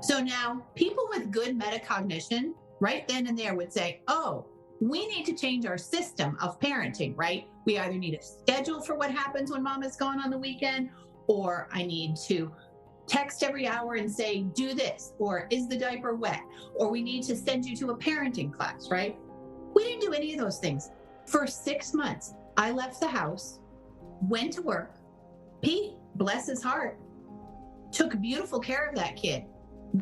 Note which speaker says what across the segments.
Speaker 1: So now people with good metacognition right then and there would say, oh, we need to change our system of parenting, right? We either need a schedule for what happens when mom is gone on the weekend, or I need to text every hour and say, do this, or is the diaper wet? Or we need to send you to a parenting class, right? We didn't do any of those things. For 6 months, I left the house, went to work. Pete, bless his heart, took beautiful care of that kid,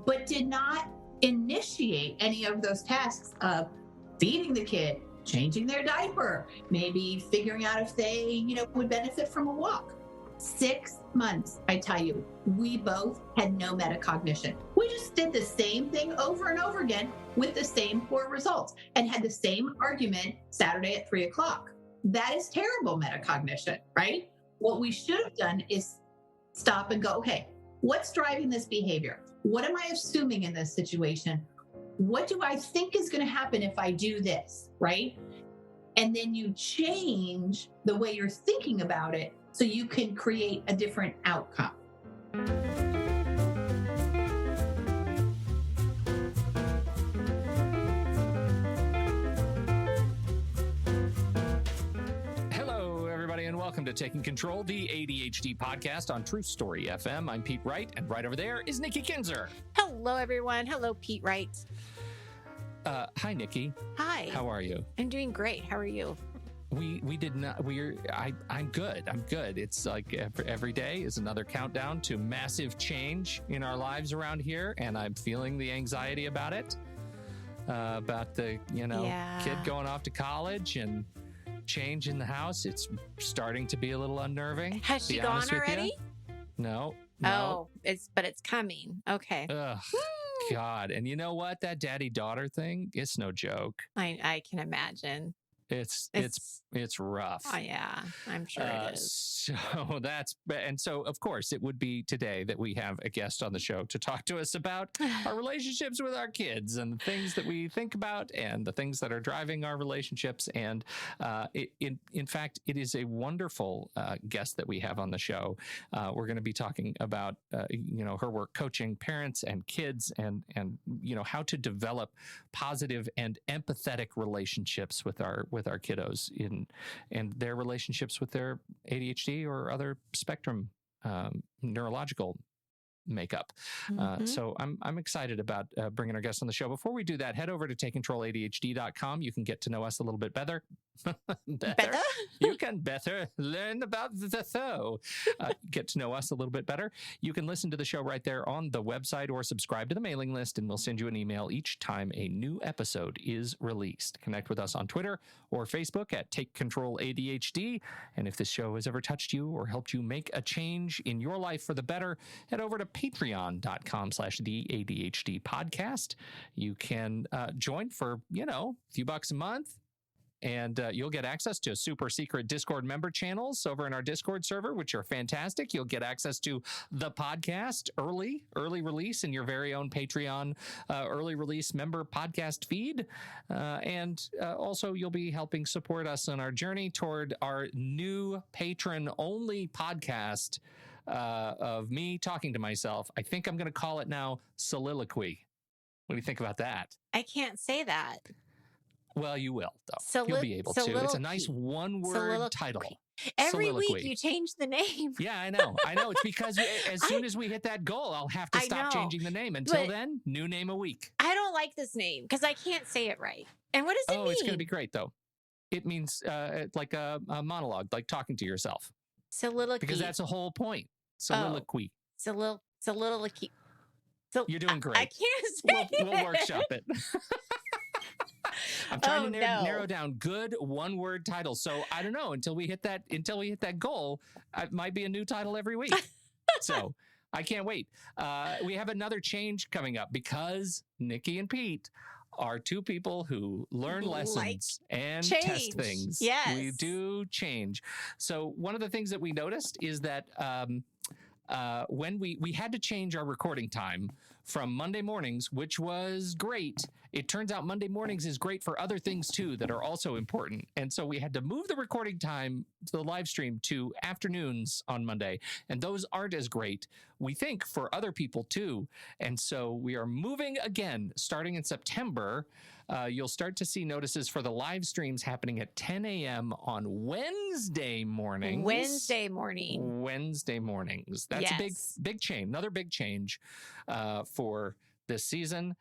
Speaker 1: but did not initiate any of those tasks of feeding the kid, changing their diaper, maybe figuring out if they, would benefit from a walk. 6 months, I tell you, we both had no metacognition. We just did the same thing over and over again with the same poor results and had the same argument Saturday at 3:00. That is terrible metacognition, right? What we should have done is stop and go, okay, what's driving this behavior? What am I assuming in this situation? What do I think is going to happen if I do this, right? And then you change the way you're thinking about it so you can create a different outcome.
Speaker 2: Hello, everybody, and welcome to Taking Control, the ADHD podcast on Truth Story FM. I'm Pete Wright, and right over there is Nikki Kinzer.
Speaker 3: Hello, everyone. Hello, Pete Wright.
Speaker 2: Hi, Nikki.
Speaker 3: Hi.
Speaker 2: How are you?
Speaker 3: I'm doing great. How are you?
Speaker 2: I'm good. I'm good. It's like every day is another countdown to massive change in our lives around here, and I'm feeling the anxiety about it. About the, kid going off to college and change in the house. It's starting to be a little unnerving.
Speaker 3: Has she gone already?
Speaker 2: No.
Speaker 3: Oh, it's coming. Okay.
Speaker 2: Ugh. God. And you know what? That daddy-daughter thing, it's no joke.
Speaker 3: I can imagine.
Speaker 2: It's rough.
Speaker 3: Oh, yeah, I'm sure it is.
Speaker 2: So of course it would be today that we have a guest on the show to talk to us about our relationships with our kids and the things that we think about and the things that are driving our relationships. And in fact, it is a wonderful guest that we have on the show. We're going to be talking about her work coaching parents and kids and how to develop positive and empathetic relationships with our kiddos and their relationships with their ADHD or other spectrum neurological makeup. So I'm excited about bringing our guest on the show. Before we do that, head over to takecontroladhd.com. You can get to know us a little bit better. Better? You can better learn about the show. Get to know us a little bit better. You can listen to the show right there on the website or subscribe to the mailing list, and we'll send you an email each time a new episode is released. Connect with us on Twitter or Facebook at Take Control ADHD. And if this show has ever touched you or helped you make a change in your life for the better, head over to patreon.com/the ADHD podcast. You can join for, a few bucks a month. And you'll get access to super secret Discord member channels over in our Discord server, which are fantastic. You'll get access to the podcast early release in your very own Patreon early release member podcast feed. And also you'll be helping support us on our journey toward our new patron-only podcast of me talking to myself. I think I'm going to call it now Soliloquy. What do you think about that?
Speaker 3: I can't say that.
Speaker 2: Well, you will, though. You'll be able to. It's a nice one-word title.
Speaker 3: Every week you change the name.
Speaker 2: Yeah, I know. It's because as soon as we hit that goal, I'll have to stop changing the name. Until then, new name a week.
Speaker 3: I don't like this name because I can't say it right. And what does it mean?
Speaker 2: Oh, it's going to be great, though. It means like a monologue, like talking to yourself.
Speaker 3: Soliloquy.
Speaker 2: Because that's the whole point. Soliloquy.
Speaker 3: Soliloquy.
Speaker 2: You're doing great.
Speaker 3: I can't say
Speaker 2: We'll workshop it. I'm trying to narrow down good one-word titles. So I don't know until we hit that goal. It might be a new title every week. So I can't wait. We have another change coming up because Nikki and Pete are two people who learn lessons and test things.
Speaker 3: Yes,
Speaker 2: we do change. So one of the things that we noticed is that when we had to change our recording time from Monday mornings, which was great. It turns out Monday mornings is great for other things too that are also important. And so we had to move the recording time to the live stream to afternoons on Monday. And those aren't as great, we think, for other people too. And so we are moving again, starting in September. You'll start to see notices for the live streams happening at 10 a.m. on Wednesday mornings.
Speaker 3: Wednesday mornings.
Speaker 2: That's a big change. Another big change for this season.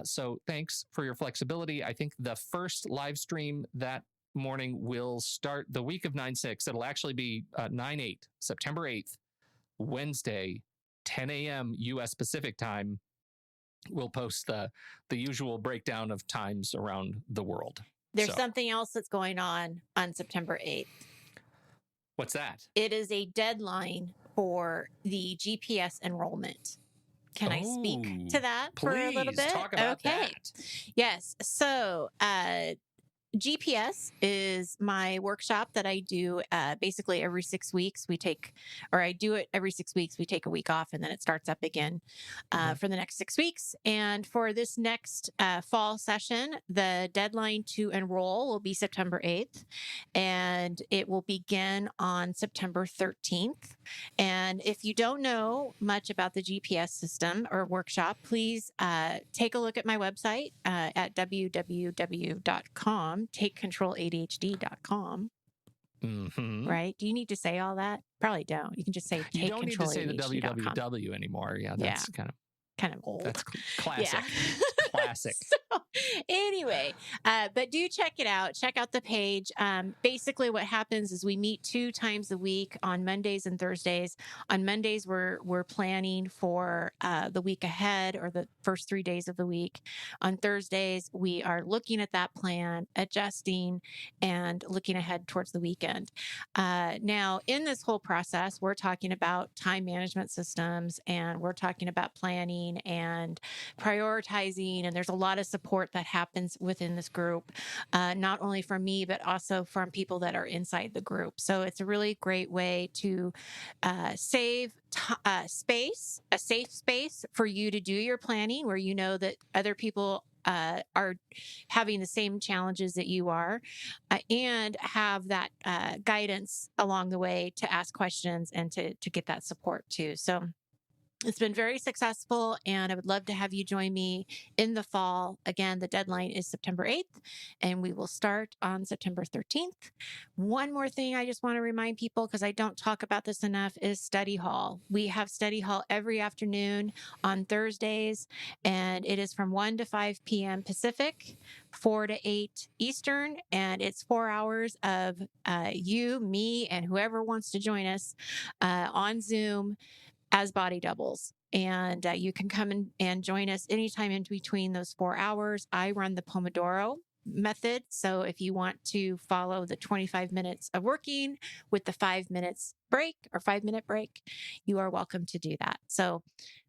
Speaker 2: So thanks for your flexibility. I think the first live stream that morning will start the week of 9/6. It'll actually be 9/8, September 8th, Wednesday, 10 a.m. U.S. Pacific time. We'll post the usual breakdown of times around the world.
Speaker 3: There's something else that's going on September 8th.
Speaker 2: What's that?
Speaker 3: It is a deadline for the GPS enrollment. Can I speak to that for a little bit?
Speaker 2: Talk about that.
Speaker 3: Yes. So GPS is my workshop that I do basically every 6 weeks. I do it every 6 weeks. We take a week off and then it starts up again for the next 6 weeks. And for this next fall session, the deadline to enroll will be September 8th and it will begin on September 13th. And if you don't know much about the GPS system or workshop, please take a look at my website at www.com. TakeControlADHD.com.
Speaker 2: Mm-hmm.
Speaker 3: Right? Do you need to say all that? Probably don't. You can just say
Speaker 2: you don't need to say the www anymore. Yeah, that's kind of
Speaker 3: old.
Speaker 2: That's classic.
Speaker 3: Yeah.
Speaker 2: Classic.
Speaker 3: So, anyway, but do check it out. Check out the page. Basically, what happens is we meet 2 times a week on Mondays and Thursdays. On Mondays, we're planning for the week ahead or the first 3 days of the week. On Thursdays, we are looking at that plan, adjusting, and looking ahead towards the weekend. Now, in this whole process, we're talking about time management systems, and we're talking about planning and prioritizing, and there's a lot of support that happens within this group, not only from me, but also from people that are inside the group. So it's a really great way to save space, a safe space for you to do your planning where you know that other people are having the same challenges that you are, and have that guidance along the way to ask questions and to get that support too. So it's been very successful, and I would love to have you join me in the fall. Again, the deadline is September 8th, and we will start on September 13th. One more thing I just want to remind people, because I don't talk about this enough, is study hall. We have study hall every afternoon on Thursdays, and it is from 1 to 5 p.m. Pacific, 4 to 8 Eastern, and it's 4 hours of you, me, and whoever wants to join us on Zoom as body doubles. And you can come in and join us anytime in between those 4 hours. I run the Pomodoro method. So if you want to follow the 25 minutes of working with the 5 minutes break or 5-minute break, you are welcome to do that. So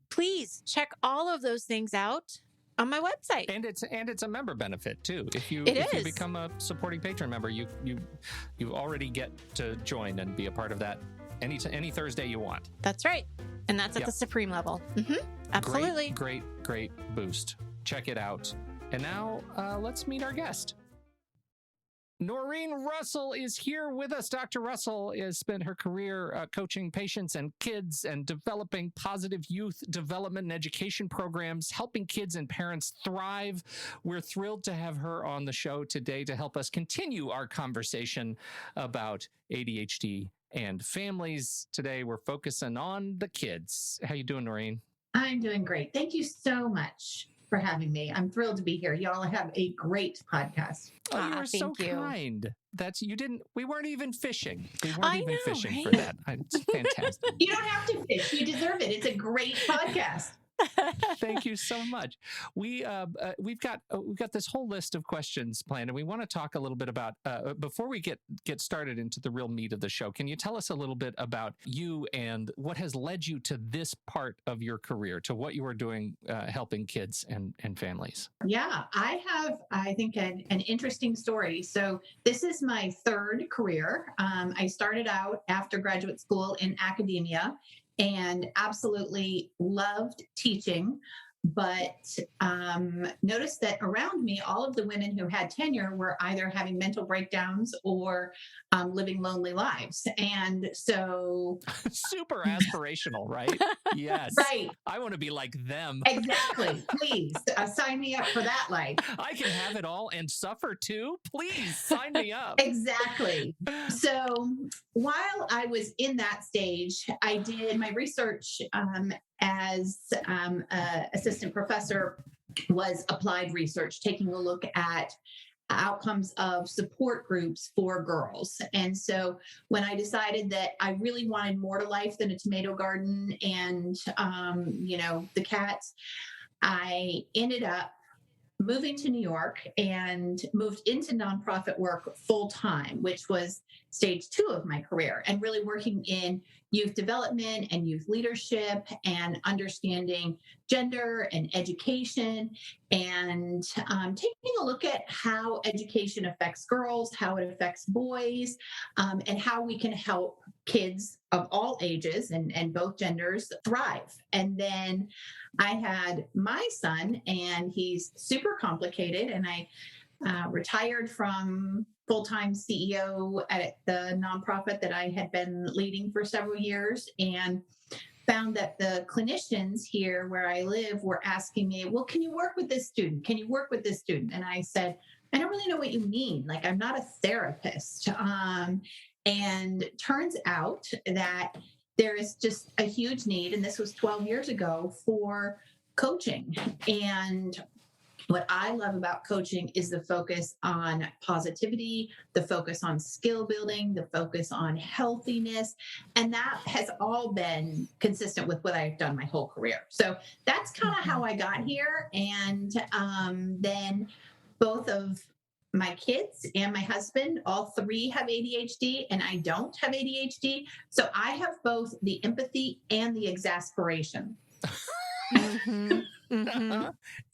Speaker 3: please check all of those things out on my website.
Speaker 2: And it's a member benefit too. If you become a supporting patron member, you already get to join and be a part of that any Thursday you want.
Speaker 3: That's right. And that's at the supreme level. Mm-hmm. Absolutely.
Speaker 2: Great boost. Check it out. And now let's meet our guest. Norrine Russell is here with us. Dr. Russell has spent her career coaching patients and kids and developing positive youth development and education programs, helping kids and parents thrive. We're thrilled to have her on the show today to help us continue our conversation about ADHD and families. Today, we're focusing on the kids. How you doing, Norrine?
Speaker 1: I'm doing great. Thank you so much for having me. I'm thrilled to be here. Y'all have a great podcast.
Speaker 2: Oh, you were so kind. We weren't even fishing. We weren't
Speaker 3: I
Speaker 2: even
Speaker 3: know,
Speaker 2: fishing
Speaker 3: right?
Speaker 2: for that. It's fantastic.
Speaker 1: You don't have to fish. You deserve it. It's a great podcast.
Speaker 2: Thank you so much. We've got this whole list of questions planned, and we want to talk a little bit about before we get started into the real meat of the show. Can you tell us a little bit about you and what has led you to this part of your career, to what you are doing, helping kids and families?
Speaker 1: Yeah, I think, an interesting story. So this is my third career. I started out after graduate school in academia, and absolutely loved teaching. But noticed that around me, all of the women who had tenure were either having mental breakdowns or living lonely lives. And so,
Speaker 2: Super aspirational, right? Yes.
Speaker 1: right,
Speaker 2: I want to be like them.
Speaker 1: exactly. Please sign me up for that life.
Speaker 2: I can have it all and suffer too. Please sign me up.
Speaker 1: Exactly. So while I was in that stage, I did my research as assistant professor was applied research, taking a look at outcomes of support groups for girls. And so when I decided that I really wanted more to life than a tomato garden and, the cats, I ended up moving to New York and moved into nonprofit work full time, which was stage 2 of my career, and really working in youth development and youth leadership and understanding gender and education and taking a look at how education affects girls, how it affects boys, and how we can help kids of all ages and both genders thrive. And then I had my son, and he's super complicated. And I retired from full-time CEO at the nonprofit that I had been leading for several years, and found that the clinicians here where I live were asking me, well, can you work with this student? Can you work with this student? And I said, I don't really know what you mean. Like, I'm not a therapist. And turns out that there is just a huge need, and this was 12 years ago, for coaching. And what I love about coaching is the focus on positivity, the focus on skill building, the focus on healthiness. And that has all been consistent with what I've done my whole career. So that's kind of how I got here. And then both of my kids and my husband, all 3 have ADHD, and I don't have ADHD. So I have both the empathy and the exasperation.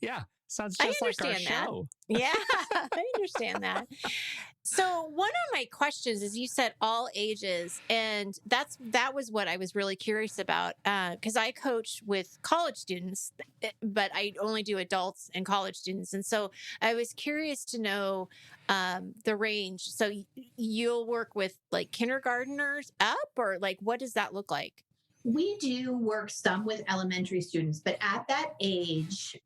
Speaker 2: Yeah. Sounds just like our show.
Speaker 3: Yeah, I understand that. So one of my questions is, you said all ages, and that was what I was really curious about, because I coach with college students, but I only do adults and college students, and so I was curious to know the range. So you'll work with like kindergartners up, or like what does that look like?
Speaker 1: We do work some with elementary students, but at that age,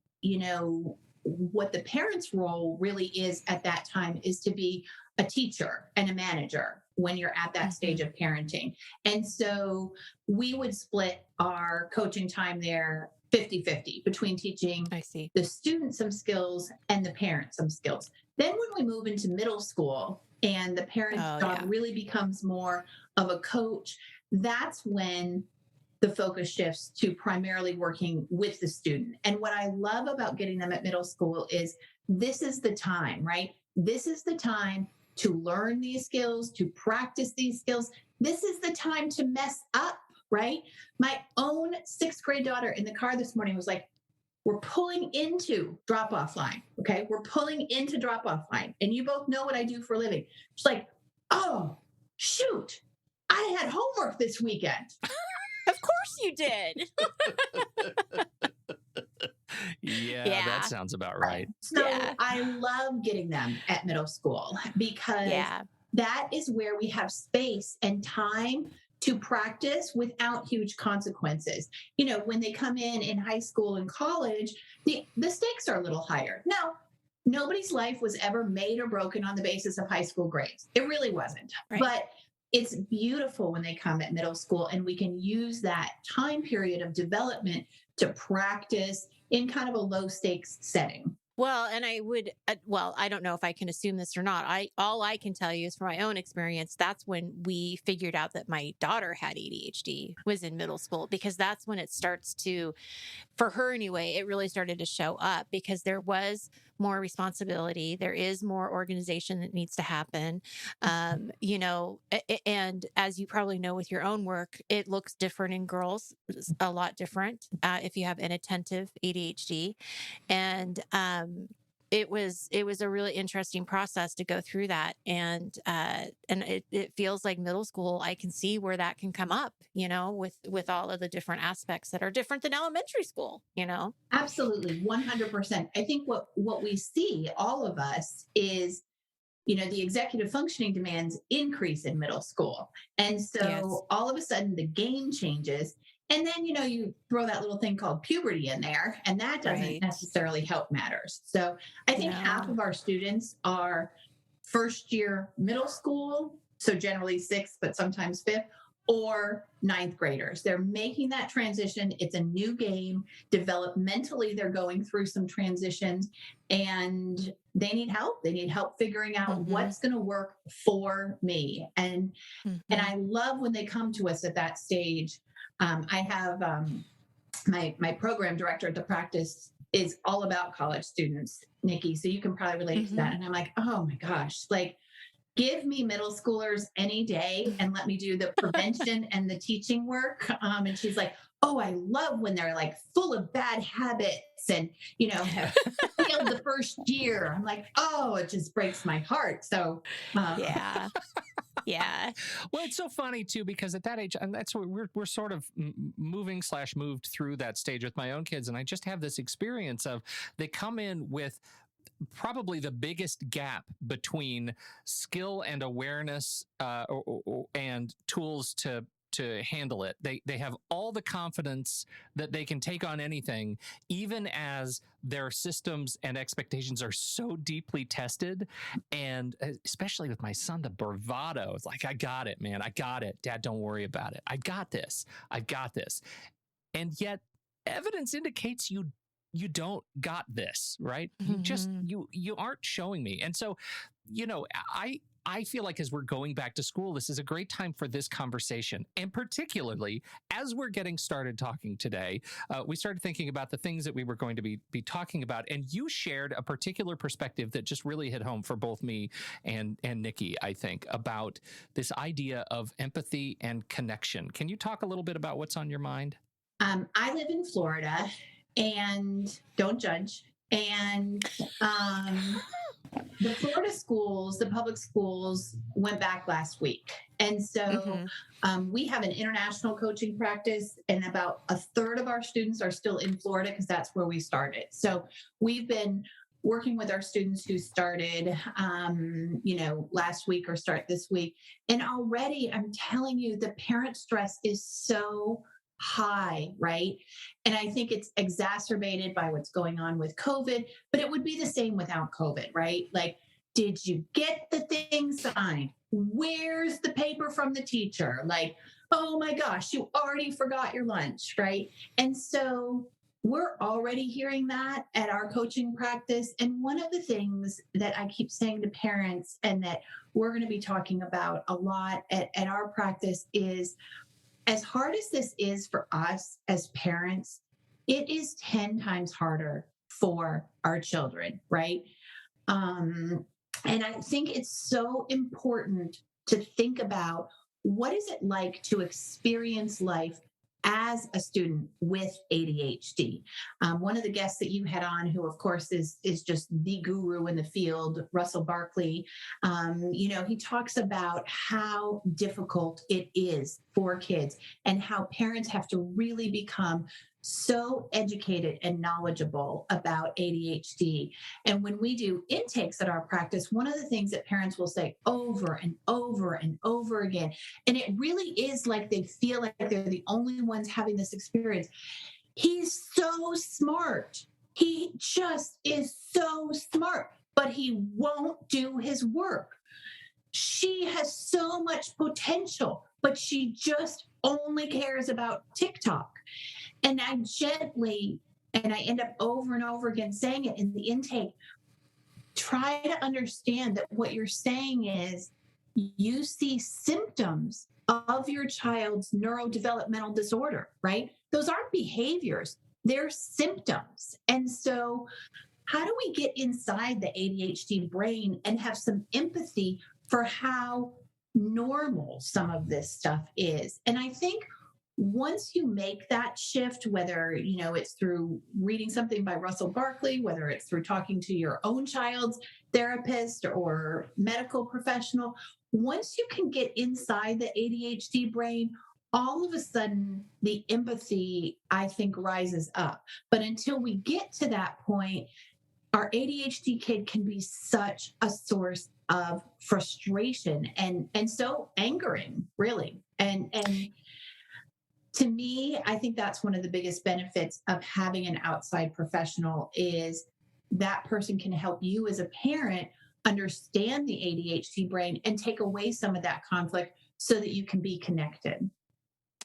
Speaker 1: what the parent's role really is at that time is to be a teacher and a manager when you're at that stage of parenting. And so we would split our coaching time there 50-50 between teaching the students some skills and the parents some skills. Then when we move into middle school and the parent's job really becomes more of a coach, that's when the focus shifts to primarily working with the student. And what I love about getting them at middle school is this is the time, right? This is the time to learn these skills, to practice these skills. This is the time to mess up, right? My own 6th grade daughter in the car this morning was like, we're pulling into drop-off line, okay? We're pulling into drop-off line. And you both know what I do for a living. She's like, oh, shoot, I had homework this weekend.
Speaker 3: Of course you did.
Speaker 2: Yeah, that sounds about right.
Speaker 1: So I love getting them at middle school because that is where we have space and time to practice without huge consequences. When they come in high school and college, the stakes are a little higher. Now, nobody's life was ever made or broken on the basis of high school grades. It really wasn't. Right. But it's beautiful when they come at middle school, and we can use that time period of development to practice in kind of a low stakes setting.
Speaker 3: Well, and I would, I don't know if I can assume this or not. All I can tell you is from my own experience, that's when we figured out that my daughter had ADHD, was in middle school, because that's when it starts to, for her anyway, it really started to show up, because there was more responsibility. There is more organization that needs to happen. And as you probably know with your own work, it looks different in girls, a lot different if you have inattentive ADHD. And it was a really interesting process to go through that. And it feels like middle school, I can see where that can come up, with all of the different aspects that are different than elementary school,
Speaker 1: Absolutely, 100%. I think what we see, all of us, is the executive functioning demands increase in middle school. And so
Speaker 3: Yes.
Speaker 1: all of a sudden the game changes. And then, you throw that little thing called puberty in there, and that doesn't
Speaker 3: Right.
Speaker 1: necessarily help matters. So I think half of our students are first year middle school, so generally sixth, but sometimes fifth, or ninth graders. They're making that transition. It's a new game. Developmentally, they're going through some transitions, and they need help. They need help figuring out what's going to work for me. And I love when they come to us at that stage. I have my program director at the practice is all about college students, Nikki. So you can probably relate to that. And I'm like, oh my gosh, like, give me middle schoolers any day and let me do the prevention and the teaching work. And she's like, oh, I love when they're like full of bad habits and, have failed the first year. I'm like, oh, it just breaks my heart. So,
Speaker 3: yeah. Yeah.
Speaker 2: Well, it's so funny too, because at that age, and that's what we're sort of moved through that stage with my own kids. And I just have this experience of they come in with probably the biggest gap between skill and awareness and tools to handle it. They have all the confidence that they can take on anything, even as their systems and expectations are so deeply tested. And especially with my son, the bravado, it's like, I got it, man. I got it. Dad, don't worry about it. I got this. I've got this. And yet evidence indicates you don't got this, right? You aren't showing me. And so, I feel like as we're going back to school, this is a great time for this conversation. And particularly as we're getting started talking today, we started thinking about the things that we were going to be talking about. And you shared a particular perspective that just really hit home for both me and Nikki, I think, about this idea of empathy and connection. Can you talk a little bit about what's on your mind?
Speaker 1: I live in Florida, and don't judge. And the Florida schools, the public schools, went back last week. And so we have an international coaching practice, and about a third of our students are still in Florida because that's where we started. So we've been working with our students who started, last week or start this week. And already I'm telling you, the parent stress is so high, right? And I think it's exacerbated by what's going on with COVID, but it would be the same without COVID, right? Like, did you get the thing signed? Where's the paper from the teacher? Like, oh my gosh, you already forgot your lunch, right? And so we're already hearing that at our coaching practice. And one of the things that I keep saying to parents, and that we're going to be talking about a lot at our practice, is as hard as this is for us as parents, it is 10 times harder for our children, right? And I think it's so important to think about, what is it like to experience life as a student with ADHD? One of the guests that you had on, who of course is just the guru in the field, Russell Barkley, he talks about how difficult it is for kids and how parents have to really become so educated and knowledgeable about ADHD. And when we do intakes at our practice, one of the things that parents will say over and over and over again, and it really is like they feel like they're the only ones having this experience: he's so smart. He just is so smart, but he won't do his work. She has so much potential, but she just only cares about TikTok. And I gently, and I end up over and over again saying it in the intake, try to understand that what you're saying is you see symptoms of your child's neurodevelopmental disorder, right? Those aren't behaviors, they're symptoms. And so how do we get inside the ADHD brain and have some empathy for how normal some of this stuff is? And I think once you make that shift, whether, it's through reading something by Russell Barkley, whether it's through talking to your own child's therapist or medical professional, once you can get inside the ADHD brain, all of a sudden the empathy, I think, rises up. But until we get to that point, our ADHD kid can be such a source of frustration and so angering, really. And to me, I think that's one of the biggest benefits of having an outside professional is that person can help you as a parent understand the ADHD brain and take away some of that conflict so that you can be connected.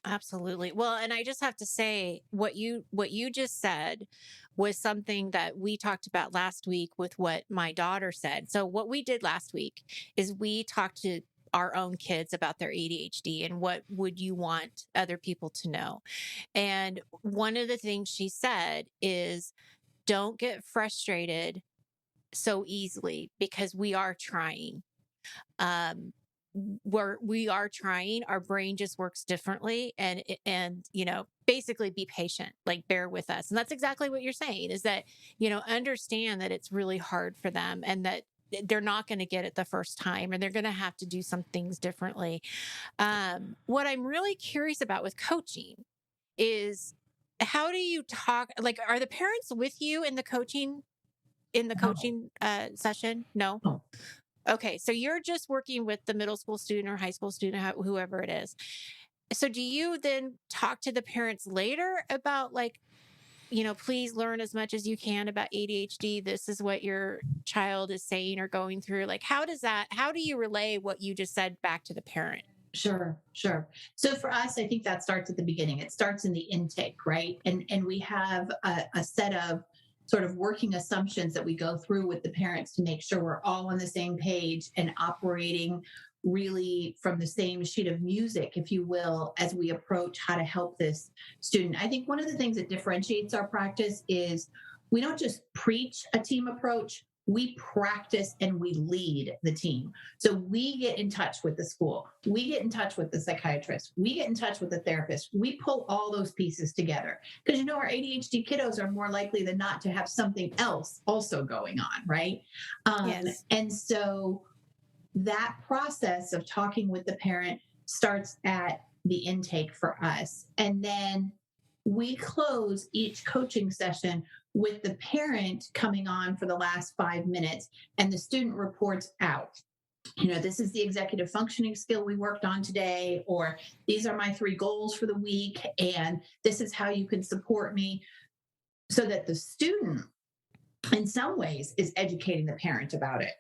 Speaker 3: Absolutely. Well, and I just have to say what you just said was something that we talked about last week with what my daughter said. So what we did last week is we talked to our own kids about their ADHD and what would you want other people to know. And one of the things she said is don't get frustrated so easily because we are trying. We are trying, our brain just works differently, and basically be patient, like bear with us. And that's exactly what you're saying is that, understand that it's really hard for them and that they're not going to get it the first time and they're going to have to do some things differently. What I'm really curious about with coaching is how do you talk, like, are the parents with you in the coaching session? No.
Speaker 1: No.
Speaker 3: Okay, so you're just working with the middle school student or high school student, whoever it is. So do you then talk to the parents later about like, please learn as much as you can about ADHD. This is what your child is saying or going through. Like, how do you relay what you just said back to the parent?
Speaker 1: Sure. So for us, I think that starts at the beginning. It starts in the intake, right? And we have a set of sort of working assumptions that we go through with the parents to make sure we're all on the same page and operating really from the same sheet of music, if you will, as we approach how to help this student. I think one of the things that differentiates our practice is we don't just preach a team approach, we practice and we lead the team. So we get in touch with the school, we get in touch with the psychiatrist, we get in touch with the therapist, we pull all those pieces together. Because our ADHD kiddos are more likely than not to have something else also going on, right?
Speaker 3: Yes.
Speaker 1: And so that process of talking with the parent starts at the intake for us. And then we close each coaching session with the parent coming on for the last 5 minutes and the student reports out. This is the executive functioning skill we worked on today, or these are my 3 goals for the week, and this is how you can support me, so that the student, in some ways, is educating the parent about it.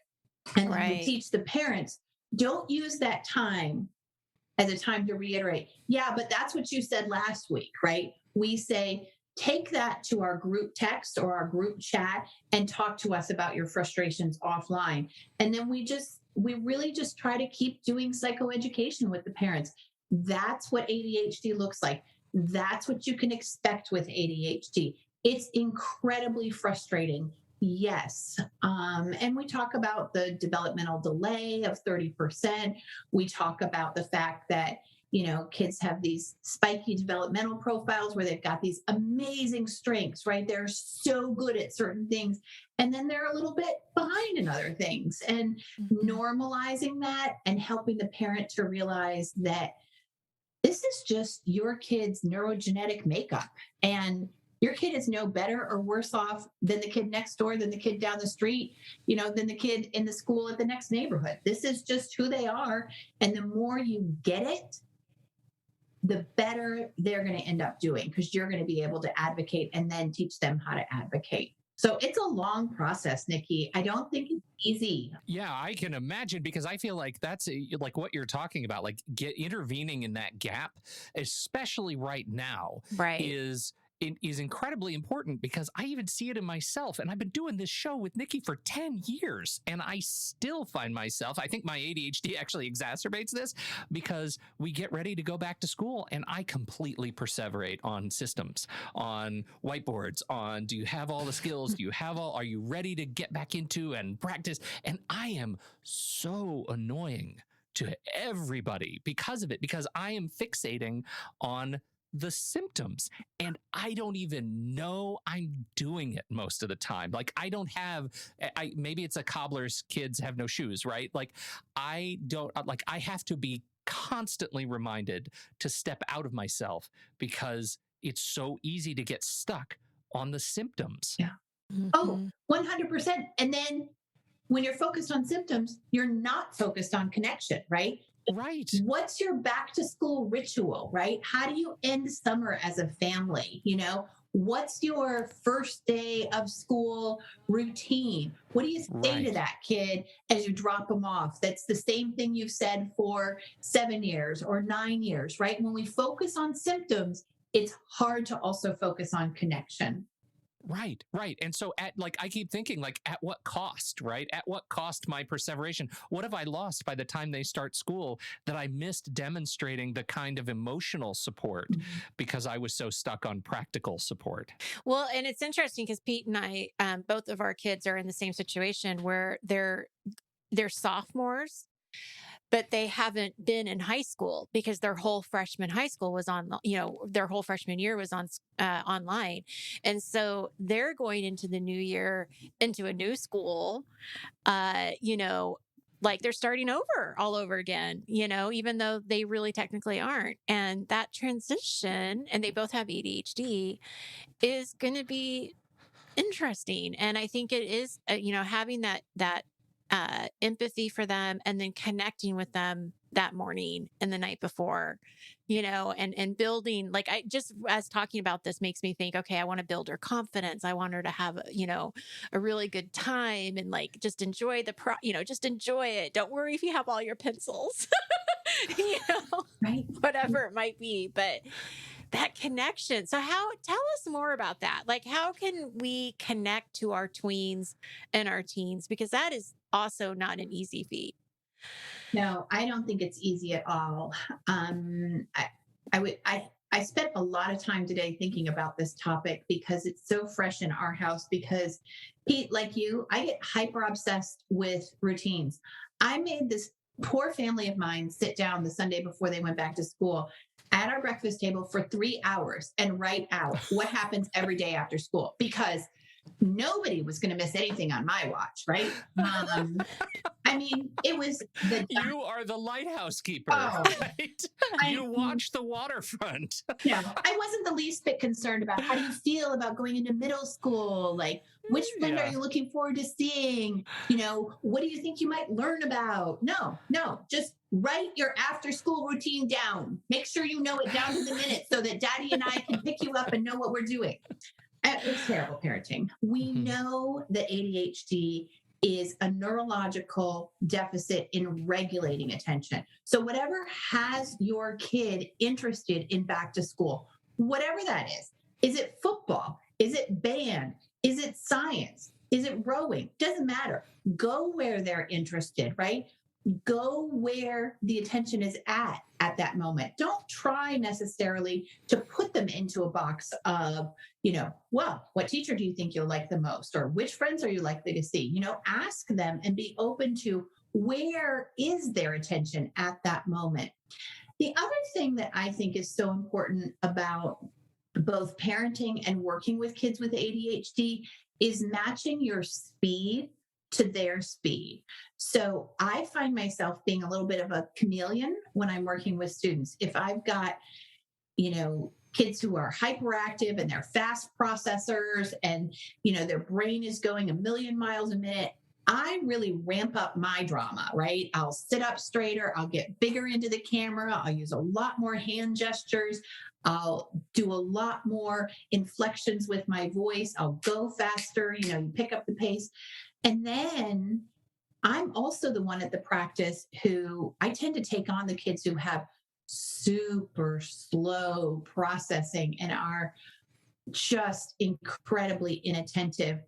Speaker 1: And then we teach the parents, don't use that time as a time to reiterate, yeah, but that's what you said last week, right? We say, take that to our group text or our group chat and talk to us about your frustrations offline. And then we really just try to keep doing psychoeducation with the parents. That's what ADHD looks like. That's what you can expect with ADHD. It's incredibly frustrating. Yes. And we talk about the developmental delay of 30%. We talk about the fact that kids have these spiky developmental profiles where they've got these amazing strengths, right? They're so good at certain things. And then they're a little bit behind in other things. And normalizing that and helping the parent to realize that this is just your kid's neurogenetic makeup. And your kid is no better or worse off than the kid next door, than the kid down the street, than the kid in the school at the next neighborhood. This is just who they are. And the more you get it, the better they're going to end up doing, because you're going to be able to advocate and then teach them how to advocate. So it's a long process, Nikki. I don't think it's easy.
Speaker 2: Yeah, I can imagine, because I feel like that's like what you're talking about, like intervening in that gap, especially right now, is incredibly important, because I even see it in myself. And I've been doing this show with Nikki for 10 years and I still find myself, I think my ADHD actually exacerbates this, because we get ready to go back to school and I completely perseverate on systems, on whiteboards, on do you have all the skills? Are you ready to get back into and practice? And I am so annoying to everybody because of it, because I am fixating on the symptoms. And I don't even know I'm doing it most of the time. Like I don't have, maybe it's a cobbler's kids have no shoes, right? Like I don't, like I have to be constantly reminded to step out of myself because it's so easy to get stuck on the symptoms.
Speaker 1: Yeah. Oh, 100%. And then when you're focused on symptoms, you're not focused on connection, right?
Speaker 2: Right.
Speaker 1: What's your back to school ritual, right? How do you end summer as a family? You know, what's your first day of school routine? What do you say to that kid as you drop them off? That's the same thing you've said for 7 years or 9 years, right? When we focus on symptoms, it's hard to also focus on connection.
Speaker 2: Right, right. And so I keep thinking, like, at what cost, right? At what cost my perseveration? What have I lost by the time they start school that I missed demonstrating the kind of emotional support because I was so stuck on practical support?
Speaker 3: Well, and it's interesting because Pete and I, both of our kids are in the same situation where they're sophomores, but they haven't been in high school because their whole freshman high school was on, their whole freshman year was on online. And so they're going into the new year into a new school, like they're starting over all over again, even though they really technically aren't. And that transition, and they both have ADHD, is going to be interesting. And I think it is, having that empathy for them and then connecting with them that morning and the night before, and building, like, I just, as talking about this makes me think, okay, I want to build her confidence. I want her to have, a really good time and like, just enjoy just enjoy it. Don't worry if you have all your pencils,
Speaker 1: right?
Speaker 3: Whatever it might be, but that connection. So tell us more about that. Like, how can we connect to our tweens and our teens? Because that is also not an easy feat.
Speaker 1: No, I don't think it's easy at all. I spent a lot of time today thinking about this topic because it's so fresh in our house. Because Pete, like you, I get hyper obsessed with routines. I made this poor family of mine sit down the Sunday before they went back to school at our breakfast table for 3 hours and write out what happens every day after school, because nobody was going to miss anything on my watch, right? I mean, it was
Speaker 2: you are the lighthouse keeper, right? You watch the waterfront.
Speaker 1: Yeah, I wasn't the least bit concerned about how do you feel about going into middle school? Like, which friend are you looking forward to seeing? What do you think you might learn about? No, just write your after school routine down. Make sure you know it down to the minute so that Daddy and I can pick you up and know what we're doing. It's terrible parenting. We know that ADHD is a neurological deficit in regulating attention. So whatever has your kid interested in back to school, whatever that is it football? Is it band? Is it science? Is it rowing? Doesn't matter. Go where they're interested, right? Go where the attention is at that moment. Don't try necessarily to put them into a box of, well, what teacher do you think you'll like the most? Or which friends are you likely to see? Ask them and be open to where is their attention at that moment. The other thing that I think is so important about both parenting and working with kids with ADHD is matching your speed to their speed. So I find myself being a little bit of a chameleon when I'm working with students. If I've got, kids who are hyperactive and they're fast processors and, their brain is going 1,000,000 miles a minute, I really ramp up my drama, right? I'll sit up straighter. I'll get bigger into the camera. I'll use a lot more hand gestures. I'll do a lot more inflections with my voice. I'll go faster, you pick up the pace. And then I'm also the one at the practice who I tend to take on the kids who have super slow processing and are just incredibly inattentive.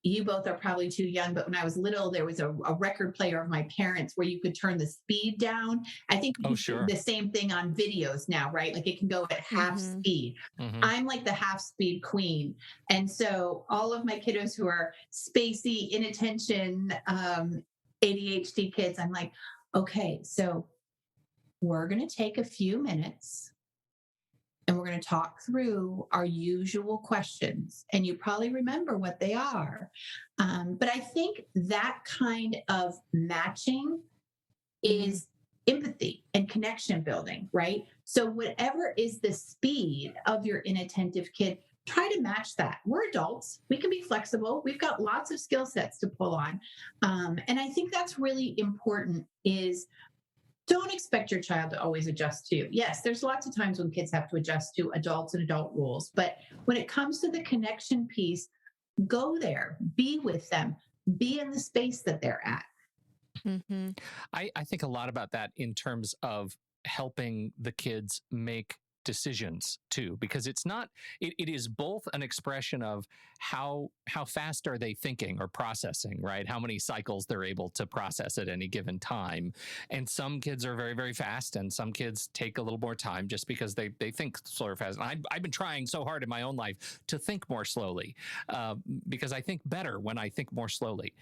Speaker 1: You both are probably too young, but when I was little, there was a record player of my parents where you could turn the speed down. I think we do the same thing on videos now, right? Like it can go at half speed. I'm like the half speed queen. And so all of my kiddos who are spacey, inattention, ADHD kids, I'm like, okay, so we're going to take a few minutes and we're going to talk through our usual questions. And you probably remember what they are. But I think that kind of matching is empathy and connection building, right? So whatever is the speed of your inattentive kid, try to match that. We're adults. We can be flexible. We've got lots of skill sets to pull on. And I think that's really important is don't expect your child to always adjust to you. Yes, there's lots of times when kids have to adjust to adults and adult rules. But when it comes to the connection piece, go there, be with them, be in the space that they're at.
Speaker 3: Mm-hmm.
Speaker 2: I think a lot about that in terms of helping the kids make decisions too, because it's not, it is both an expression of how fast are they thinking or processing, right? How many cycles they're able to process at any given time. And some kids are very, very fast, and some kids take a little more time just because they think slower fast. And I've been trying so hard in my own life to think more slowly because I think better when I think more slowly.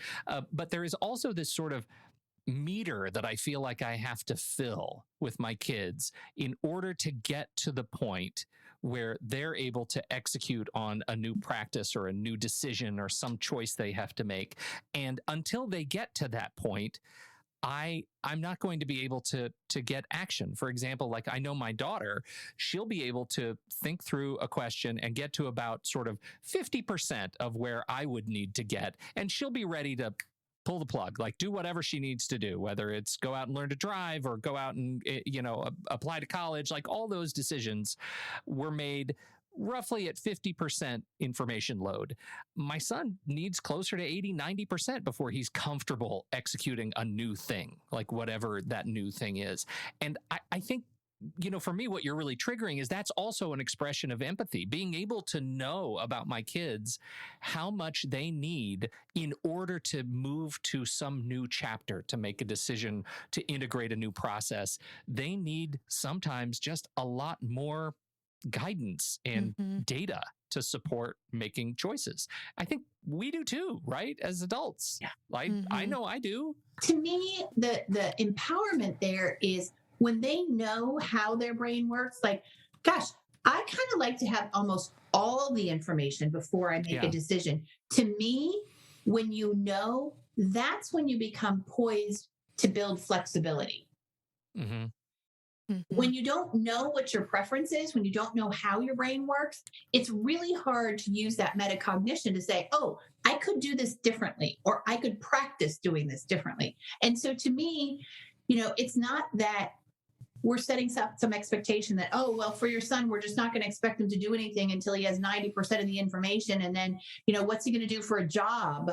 Speaker 2: But there is also this sort of meter that I feel like I have to fill with my kids in order to get to the point where they're able to execute on a new practice or a new decision or some choice they have to make. And until they get to that point, I'm not going to be able to get action. For example, like I know my daughter, she'll be able to think through a question and get to about sort of 50% of where I would need to get, and she'll be ready to pull the plug, like do whatever she needs to do, whether it's go out and learn to drive or go out and, apply to college. Like all those decisions were made roughly at 50% information load. My son needs closer to 80, 90% before he's comfortable executing a new thing, like whatever that new thing is. And I think, for me, what you're really triggering is that's also an expression of empathy, being able to know about my kids, how much they need in order to move to some new chapter, to make a decision, to integrate a new process. They need sometimes just a lot more guidance and data to support making choices. I think we do too, right? As adults. Yeah. I know I do.
Speaker 1: To me, the empowerment there is when they know how their brain works. Like, gosh, I kind of like to have almost all the information before I make a decision. To me, when you know, that's when you become poised to build flexibility.
Speaker 2: Mm-hmm.
Speaker 1: When you don't know what your preference is, when you don't know how your brain works, it's really hard to use that metacognition to say, oh, I could do this differently, or I could practice doing this differently. And so to me, it's not that we're setting some expectation that, oh, well, for your son, we're just not going to expect him to do anything until he has 90% of the information. And then, what's he going to do for a job?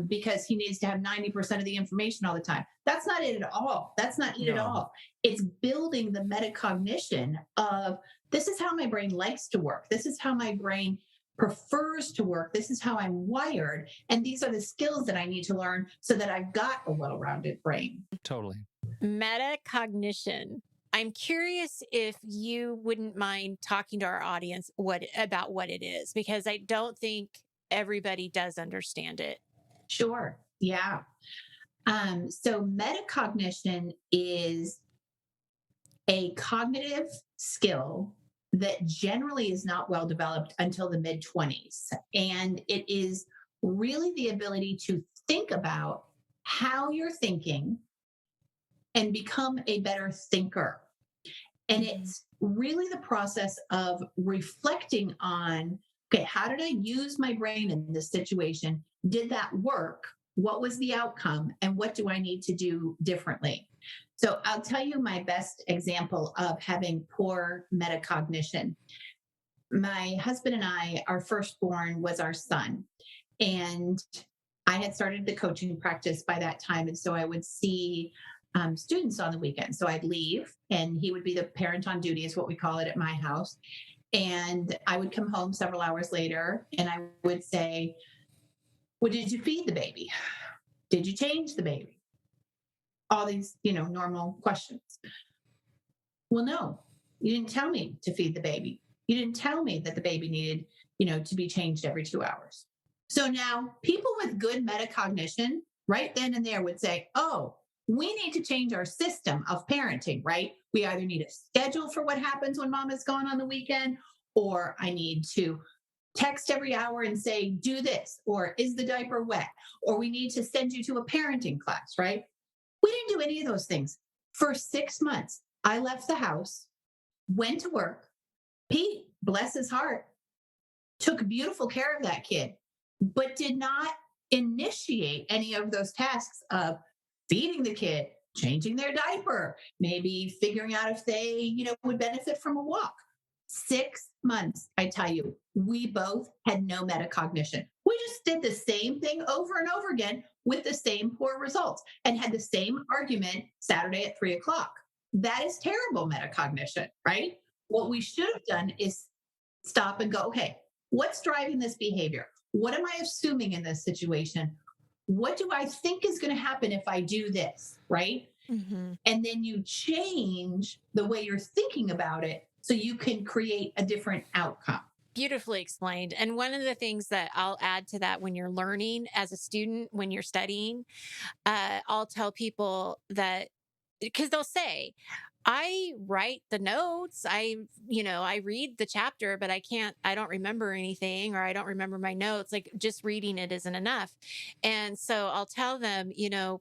Speaker 1: Because he needs to have 90% of the information all the time. That's not it at all. That's not it at all. It's building the metacognition of this is how my brain likes to work. This is how my brain prefers to work. This is how I'm wired. And these are the skills that I need to learn so that I've got a well-rounded brain.
Speaker 2: Totally.
Speaker 3: Metacognition. I'm curious if you wouldn't mind talking to our audience about what it is, because I don't think everybody does understand it.
Speaker 1: Sure. Yeah. So metacognition is a cognitive skill that generally is not well developed until the mid-20s. And it is really the ability to think about how you're thinking and become a better thinker. And it's really the process of reflecting on, okay, how did I use my brain in this situation? Did that work? What was the outcome? And what do I need to do differently? So I'll tell you my best example of having poor metacognition. My husband and I, our firstborn was our son. And I had started the coaching practice by that time. And so I would see students on the weekend. So I'd leave and he would be the parent on duty, is what we call it at my house. And I would come home several hours later and I would say, well, did you feed the baby? Did you change the baby? All these, normal questions. Well, no, you didn't tell me to feed the baby. You didn't tell me that the baby needed, to be changed every 2 hours. So now people with good metacognition right then and there would say, oh, we need to change our system of parenting, right? We either need a schedule for what happens when mom is gone on the weekend, or I need to text every hour and say, do this, or is the diaper wet? Or we need to send you to a parenting class, right? We didn't do any of those things. For 6 months, I left the house, went to work. Pete, bless his heart, took beautiful care of that kid, but did not initiate any of those tasks of feeding the kid, changing their diaper, maybe figuring out if they, would benefit from a walk. 6 months, I tell you, we both had no metacognition. We just did the same thing over and over again with the same poor results and had the same argument Saturday at 3:00. That is terrible metacognition, right? What we should have done is stop and go, okay, what's driving this behavior? What am I assuming in this situation? What do I think is going to happen if I do this, right?
Speaker 3: Mm-hmm.
Speaker 1: And then you change the way you're thinking about it so you can create a different outcome.
Speaker 3: Beautifully explained. And one of the things that I'll add to that when you're learning as a student, when you're studying, I'll tell people that, because they'll say, I write the notes. I read the chapter, but I don't remember anything, or I don't remember my notes. Like, just reading it isn't enough. And so I'll tell them,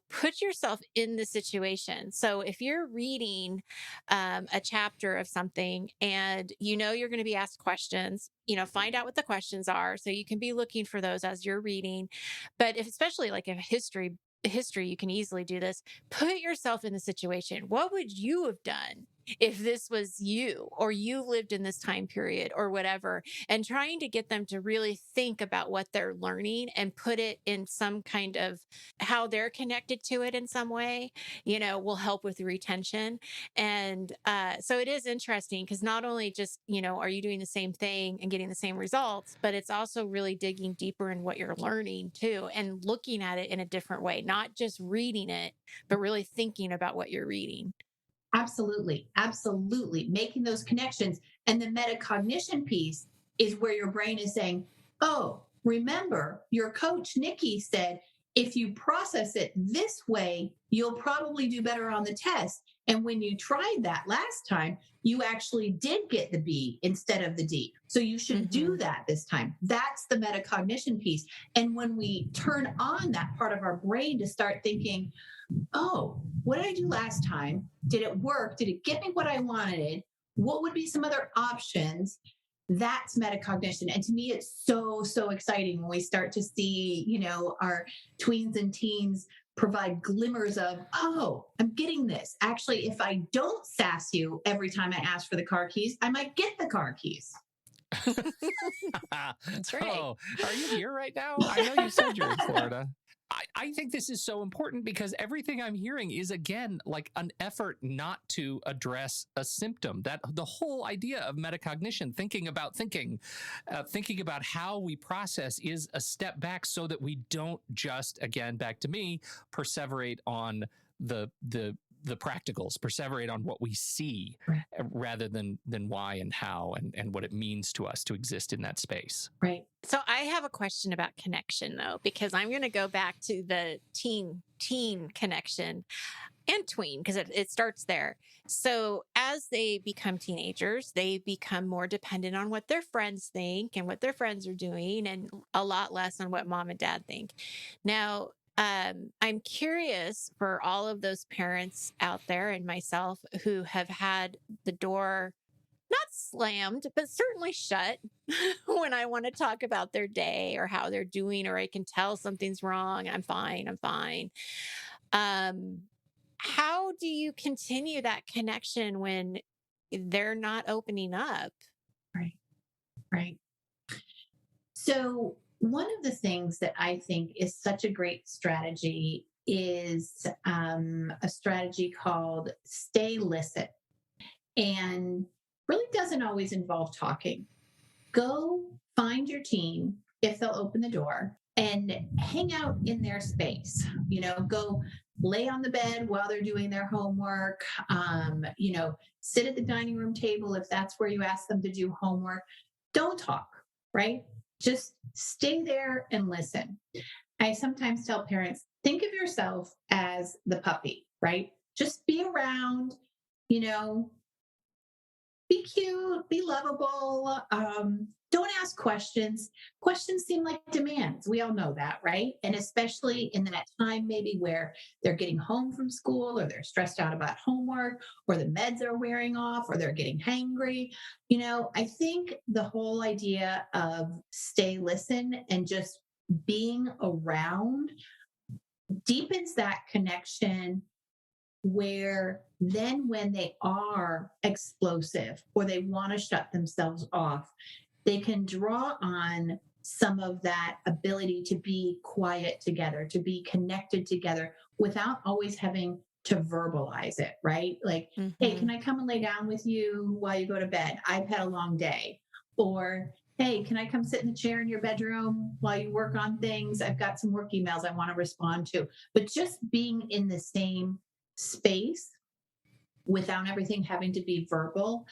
Speaker 3: put yourself in the situation. So if you're reading a chapter of something and you're going to be asked questions, find out what the questions are so you can be looking for those as you're reading. But especially like a history, you can easily do this. Put yourself in the situation. What would you have done if this was you, or you lived in this time period, or whatever? And trying to get them to really think about what they're learning and put it in some kind of how they're connected to it in some way, will help with retention. And so it is interesting because not only just, are you doing the same thing and getting the same results, but it's also really digging deeper in what you're learning too, and looking at it in a different way, not just reading it, but really thinking about what you're reading.
Speaker 1: Absolutely. Absolutely. Making those connections. And the metacognition piece is where your brain is saying, oh, remember your coach, Nikki, said, if you process it this way, you'll probably do better on the test. And when you tried that last time, you actually did get the B instead of the D. So you should do that this time. That's the metacognition piece. And when we turn on that part of our brain to start thinking, oh, what did I do last time? Did it work? Did it get me what I wanted? What would be some other options? That's metacognition. And to me, it's so, so exciting when we start to see, our tweens and teens provide glimmers of, oh, I'm getting this. Actually, if I don't sass you every time I ask for the car keys, I might get the car keys.
Speaker 3: That's right.
Speaker 2: Oh, are you here right now? I know you said you're in Florida. I think this is so important because everything I'm hearing is, again, like an effort not to address a symptom. That the whole idea of metacognition, thinking about how we process, is a step back so that we don't just, again, back to me, perseverate on the practicals, perseverate on what we see,
Speaker 1: right,
Speaker 2: rather than why and how and what it means to us to exist in that space.
Speaker 1: Right.
Speaker 3: So I have a question about connection, though, because I'm going to go back to the teen connection and tween, because it starts there. So as they become teenagers, they become more dependent on what their friends think and what their friends are doing, and a lot less on what mom and dad think. Now, I'm curious for all of those parents out there and myself who have had the door not slammed, but certainly shut when I want to talk about their day or how they're doing, or I can tell something's wrong. I'm fine. How do you continue that connection when they're not opening up?
Speaker 1: Right. Right. So one of the things that I think is such a great strategy is a strategy called stay listen, and really doesn't always involve talking. Go find your teen if they'll open the door and hang out in their space. Go lay on the bed while they're doing their homework. Sit at the dining room table if that's where you ask them to do homework. Don't talk, right? Just stay there and listen. I sometimes tell parents, think of yourself as the puppy. right? Just be around, you know, be cute, be lovable. Don't ask questions. Questions seem like demands. We all know that, right? And especially in that time, maybe where they're getting home from school or they're stressed out about homework or the meds are wearing off or they're getting hangry. I think the whole idea of stay, listen, and just being around deepens that connection where then when they are explosive or they want to shut themselves off, they can draw on some of that ability to be quiet together, to be connected together without always having to verbalize it, right? Like, hey, can I come and lay down with you while you go to bed? I've had a long day. Or, hey, can I come sit in the chair in your bedroom while you work on things? I've got some work emails I want to respond to. But just being in the same space without everything having to be verbal.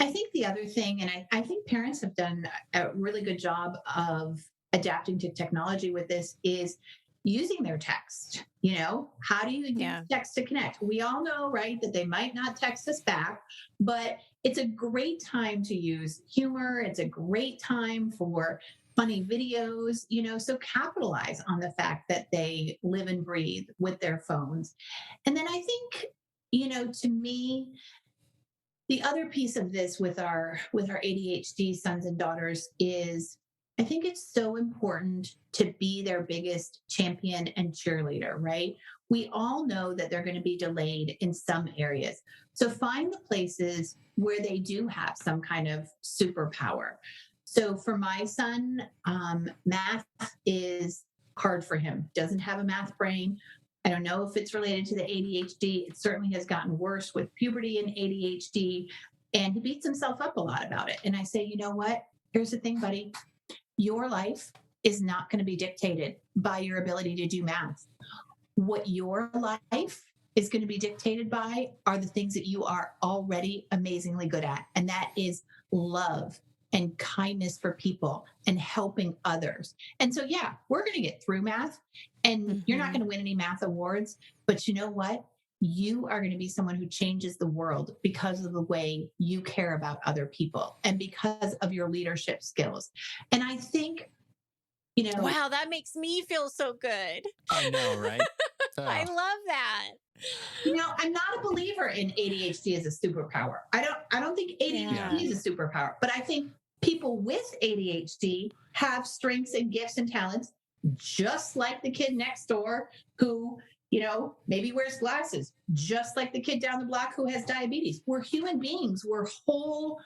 Speaker 1: I think the other thing, and I think parents have done a really good job of adapting to technology with this, is using their text. How do you use text to connect? We all know, right, that they might not text us back, but it's a great time to use humor. It's a great time for funny videos, so capitalize on the fact that they live and breathe with their phones. And then I think, to me, the other piece of this with our ADHD sons and daughters is I think it's so important to be their biggest champion and cheerleader, right? We all know that they're going to be delayed in some areas. So find the places where they do have some kind of superpower. So for my son, math is hard for him. Doesn't have a math brain. I don't know if it's related to the ADHD. It certainly has gotten worse with puberty and ADHD. And he beats himself up a lot about it. And I say, you know what? Here's the thing, buddy. Your life is not going to be dictated by your ability to do math. What your life is going to be dictated by are the things that you are already amazingly good at. And that is love and kindness for people and helping others. And so, yeah, we're going to get through math and you're not going to win any math awards, but you know what? You are going to be someone who changes the world because of the way you care about other people and because of your leadership skills. And I think,
Speaker 3: wow, that makes me feel so good.
Speaker 2: I know, right?
Speaker 3: I love that.
Speaker 1: I'm not a believer in ADHD as a superpower. I don't think ADHD is a superpower, but I think people with ADHD have strengths and gifts and talents, just like the kid next door who, maybe wears glasses, just like the kid down the block who has diabetes. We're human beings. We're whole,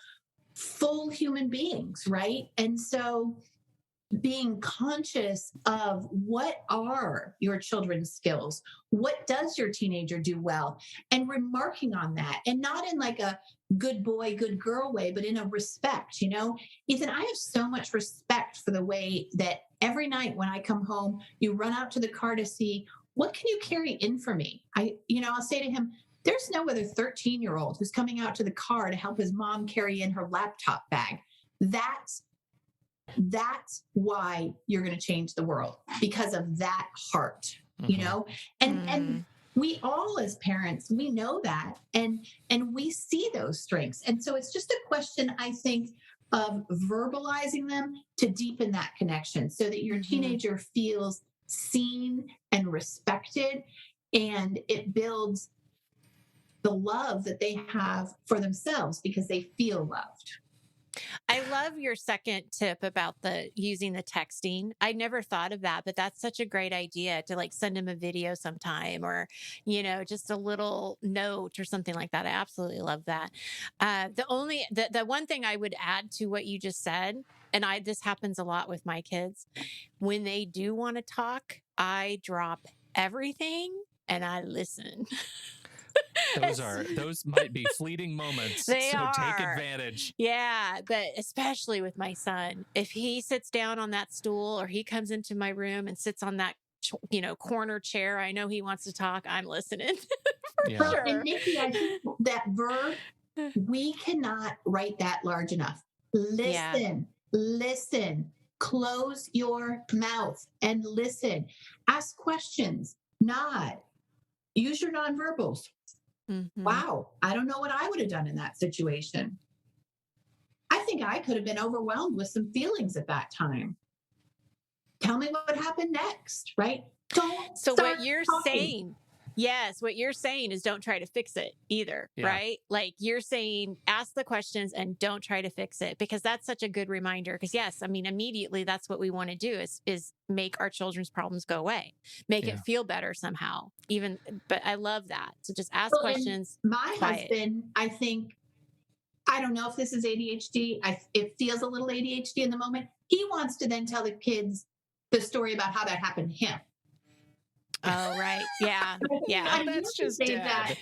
Speaker 1: full human beings, right? And so being conscious of what are your children's skills, what does your teenager do well, and remarking on that, and not in like a good boy, good girl way, but in a respect. Ethan, I have so much respect for the way that every night when I come home, you run out to the car to see what can you carry in for me. I'll say to him, there's no other 13-year-old who's coming out to the car to help his mom carry in her laptop bag. That's why you're going to change the world, because of that heart, and we all as parents, we know that, and we see those strengths. And so it's just a question, I think, of verbalizing them to deepen that connection so that your teenager feels seen and respected, and it builds the love that they have for themselves because they feel loved.
Speaker 3: I love your second tip about using the texting. I never thought of that, but that's such a great idea to send him a video sometime, or, just a little note or something like that. I absolutely love that. The one thing I would add to what you just said, and this happens a lot with my kids, when they do want to talk, I drop everything and I listen.
Speaker 2: Those might be fleeting moments. So take advantage.
Speaker 3: Yeah, but especially with my son, if he sits down on that stool or he comes into my room and sits on that corner chair, I know he wants to talk. I'm listening.
Speaker 1: Sure. And Nikki, I think that verb, we cannot write that large enough. Listen, close your mouth and listen. Ask questions, nod. use your nonverbals.
Speaker 3: Mm-hmm.
Speaker 1: Wow, I don't know what I would have done in that situation. I think I could have been overwhelmed with some feelings at that time. Tell me what happened next, right? Don't
Speaker 3: So
Speaker 1: start
Speaker 3: what you're
Speaker 1: talking.
Speaker 3: saying, yes, what you're saying is don't try to fix it either,
Speaker 2: Yeah.
Speaker 3: right? Like you're saying, ask the questions and don't try to fix it, because that's such a good reminder. Because yes, I mean, immediately that's what we want to do is make our children's problems go away, make it feel better somehow. But I love that. So just ask questions.
Speaker 1: My husband, I think, I don't know if this is ADHD. It feels a little ADHD in the moment. He wants to then tell the kids the story about how that happened to him.
Speaker 3: Oh, right. Yeah. Yeah.
Speaker 2: That's just dad.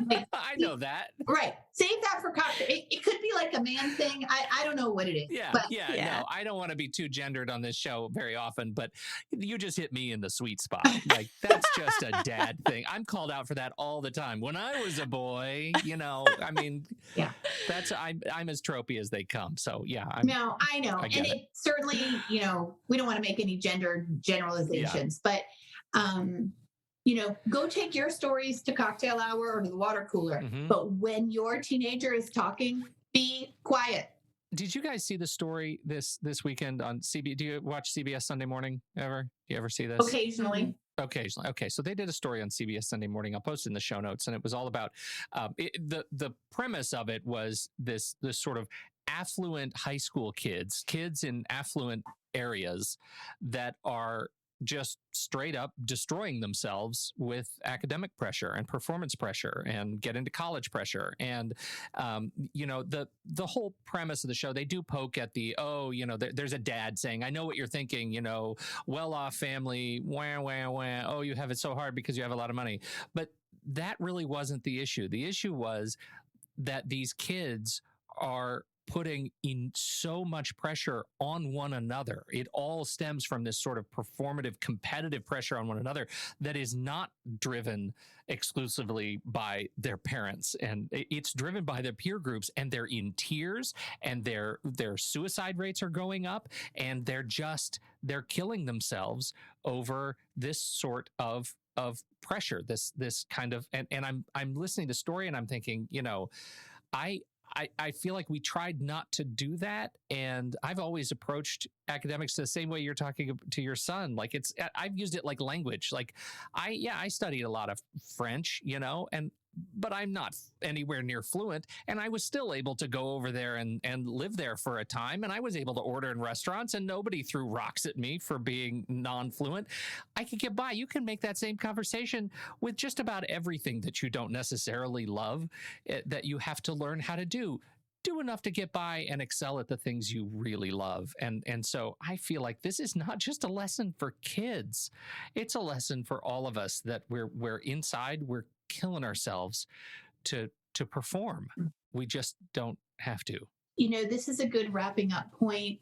Speaker 1: Like,
Speaker 2: I know that.
Speaker 1: Right. Save that for cocktail. It could be like a man thing. I don't know what it is.
Speaker 2: Yeah.
Speaker 1: But
Speaker 2: No, I don't want to be too gendered on this show very often, but you just hit me in the sweet spot. Like, that's just a dad thing. I'm called out for that all the time. When I was a boy, I mean, I'm as tropey as they come. So yeah.
Speaker 1: No, I know. And it certainly, we don't want to make any gender generalizations, but go take your stories to cocktail hour or to the water cooler. Mm-hmm. But when your teenager is talking, be quiet.
Speaker 2: Did you guys see the story this weekend on CBS? Do you watch CBS Sunday Morning ever? Do you ever see this?
Speaker 1: Occasionally.
Speaker 2: Occasionally. Okay. So they did a story on CBS Sunday Morning. I'll post it in the show notes. And it was all about the premise of it was this sort of affluent high school kids in affluent areas that are just straight up destroying themselves with academic pressure and performance pressure and get into college pressure. And, the whole premise of the show, they do poke at there's a dad saying, I know what you're thinking, well-off family, wah, wah, wah. Oh, you have it so hard because you have a lot of money. But that really wasn't the issue. The issue was that these kids are putting in so much pressure on one another. It all stems from this sort of performative, competitive pressure on one another that is not driven exclusively by their parents. And it's driven by their peer groups, and they're in tears, and their suicide rates are going up, and they're killing themselves over this sort of pressure, this kind of, and I'm listening to the story and I'm thinking, I feel like we tried not to do that. And I've always approached academics the same way you're talking to your son. Like I've used it like language. Like I studied a lot of French, but I'm not anywhere near fluent. And I was still able to go over there and live there for a time. And I was able to order in restaurants and nobody threw rocks at me for being non-fluent. I could get by. You can make that same conversation with just about everything that you don't necessarily love, that you have to learn how to do enough to get by and excel at the things you really love. And so I feel like this is not just a lesson for kids. It's a lesson for all of us that we're inside, we're killing ourselves to perform. We just don't have to.
Speaker 1: This is a good wrapping up point.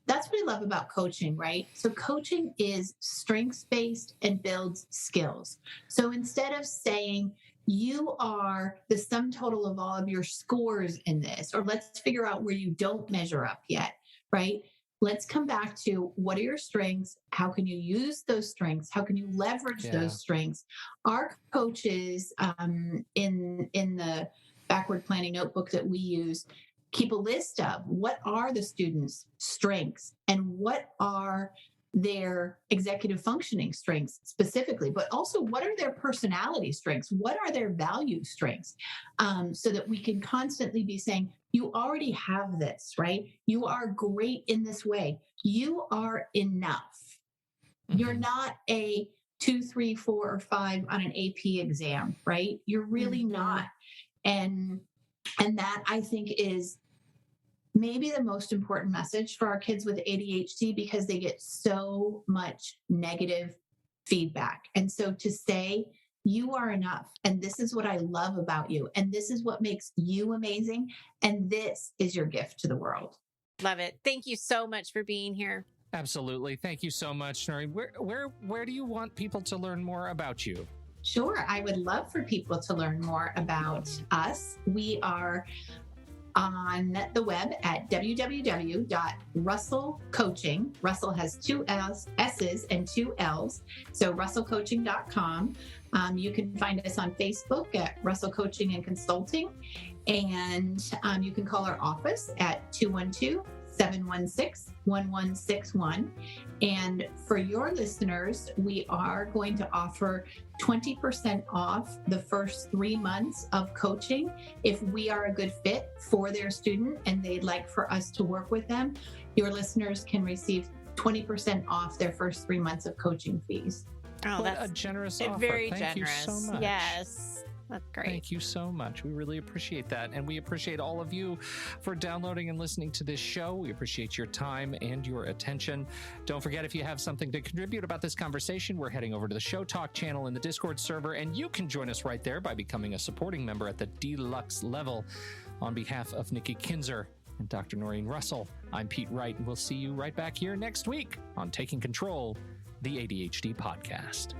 Speaker 1: That's what I love about coaching, right? So coaching is strengths-based and builds skills. So instead of saying you are the sum total of all of your scores in this, or let's figure out where you don't measure up yet, right? Let's come back to what are your strengths? How can you use those strengths? How can you leverage those strengths? Our coaches in the backward planning notebook that we use keep a list of what are the students' strengths and what are their executive functioning strengths specifically, but also what are their personality strengths? What are their value strengths? So that we can constantly be saying, you already have this, right? You are great in this way. You are enough. Mm-hmm. You're not a 2, 3, 4, or 5 on an AP exam, right? You're really not. And that I think is maybe the most important message for our kids with ADHD, because they get so much negative feedback. And so to say, you are enough, and this is what I love about you, and this is what makes you amazing, and this is your gift to the world.
Speaker 3: Love it. Thank you so much for being here.
Speaker 2: Absolutely. Thank you so much, Norrine. Where do you want people to learn more about you?
Speaker 1: Sure. I would love for people to learn more about us. We are on the web at www.russellcoaching. Russell has 2 S's and 2 L's. So russellcoaching.com. You can find us on Facebook at Russell Coaching and Consulting. And you can call our office at 212-716-1161. And for your listeners, we are going to offer 20% off the first 3 months of coaching. If we are a good fit for their student and they'd like for us to work with them, your listeners can receive 20% off their first 3 months of coaching fees.
Speaker 3: Oh,
Speaker 2: what
Speaker 3: that's
Speaker 2: a generous offer.
Speaker 3: very
Speaker 2: Thank
Speaker 3: generous.
Speaker 2: you so much.
Speaker 3: Yes. That's great.
Speaker 2: Thank you so much. We really appreciate that. And we appreciate all of you for downloading and listening to this show. We appreciate your time and your attention. Don't forget, if you have something to contribute about this conversation, we're heading over to the Show Talk channel in the Discord server, and you can join us right there by becoming a supporting member at the deluxe level. On behalf of Nikki Kinzer and Dr. Norrine Russell, I'm Pete Wright, and we'll see you right back here next week on Taking Control, the ADHD podcast.